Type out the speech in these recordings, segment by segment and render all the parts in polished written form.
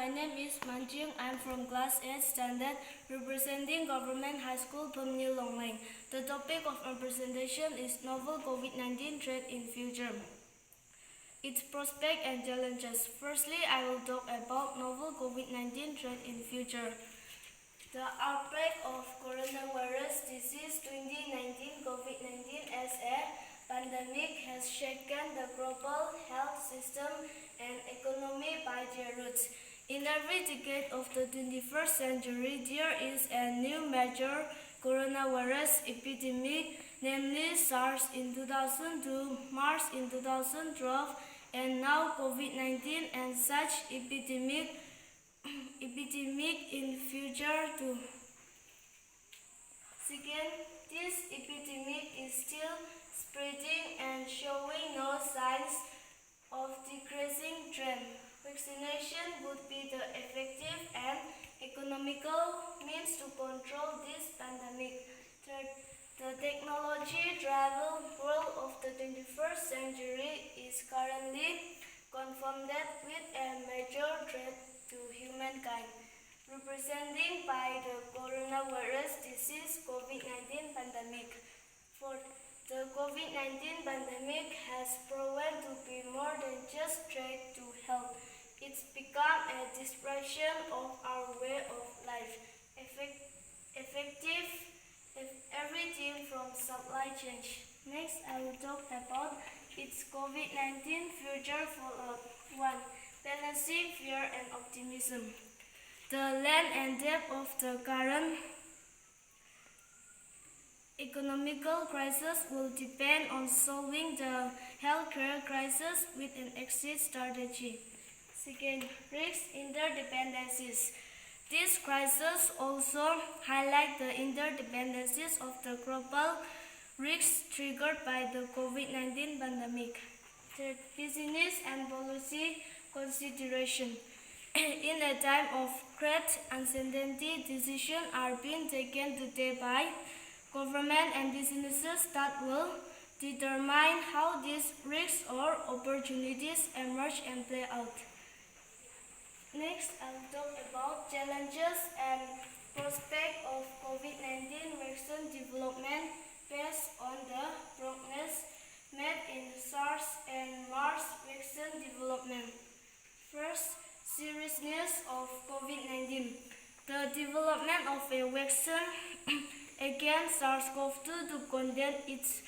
name is Manching. I'm from class 8 standard representing Government High School Bhumnyu. The topic of our presentation is novel COVID-19 threat in future. Its prospects and challenges. Firstly, I will talk about novel COVID-19 threat in future. The outbreak of coronavirus disease 2019 COVID-19 as a pandemic has shaken the global health system and economy by their roots. In every decade of the 21st century, there is a new major coronavirus epidemic, namely SARS in 2002, MERS in 2012, and now COVID-19 and such epidemic in future too. Second, this epidemic is still spreading and showing no signs of decreasing trend. Vaccination would be the effective and economical means to control this pandemic. Third, the technology-driven world of the 21st century is currently confronted with a major threat to humankind, represented by the coronavirus disease COVID-19 pandemic. Fourth, the COVID-19 pandemic has proven to be more than just threat to health. It's become a disruption of our way of life, effective everything from supply chain. Next, I will talk about its COVID-19 future fallout. 1. Balancing fear and optimism. The length and depth of the current economical crisis will depend on solving the healthcare crisis with an exit strategy. Second, risk interdependencies. This crisis also highlights the interdependencies of the global risks triggered by the COVID-19 pandemic. Third, business and policy consideration. In a time of great uncertainty, decisions are being taken today by government and businesses that will determine how these risks or opportunities emerge and play out. Next, I will talk about challenges and prospects of COVID-19 vaccine development based on the progress made in SARS and MERS vaccine development. First, seriousness of COVID-19. The development of a vaccine against SARS-CoV-2 to contain its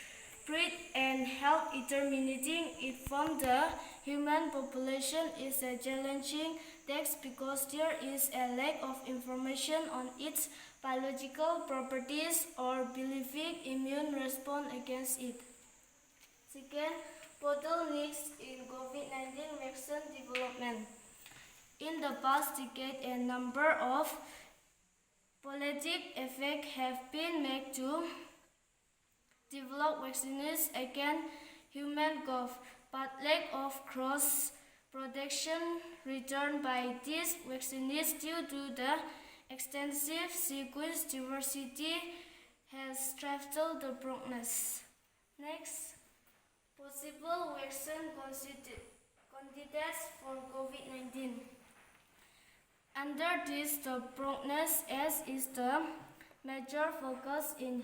spread and help terminating it from the human population is a challenging task because there is a lack of information on its biological properties or believing immune response against it. Second, bottlenecks in COVID-19 vaccine development. In the past decade, a number of politic efforts have been made to develop vaccines against human cough, but lack of cross-protection returned by these vaccines due to the extensive sequence diversity has stifled the progress. Next, possible vaccine candidates for COVID-19. Under this, the progress as is the major focus in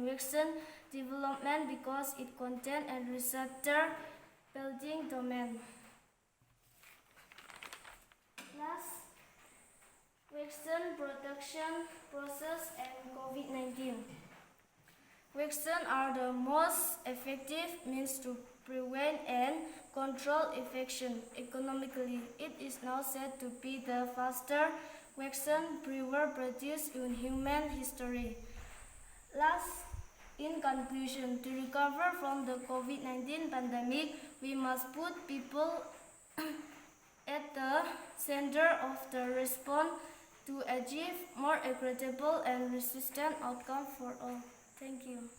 vaccine development because it contains a receptor building domain. Last, vaccine production process and COVID-19. Vaccines are the most effective means to prevent and control infection. Economically, it is now said to be the fastest vaccine ever produced in human history. Last, in conclusion, to recover from the COVID-19 pandemic, we must put people at the center of the response to achieve more equitable and resistant outcome for all. Thank you.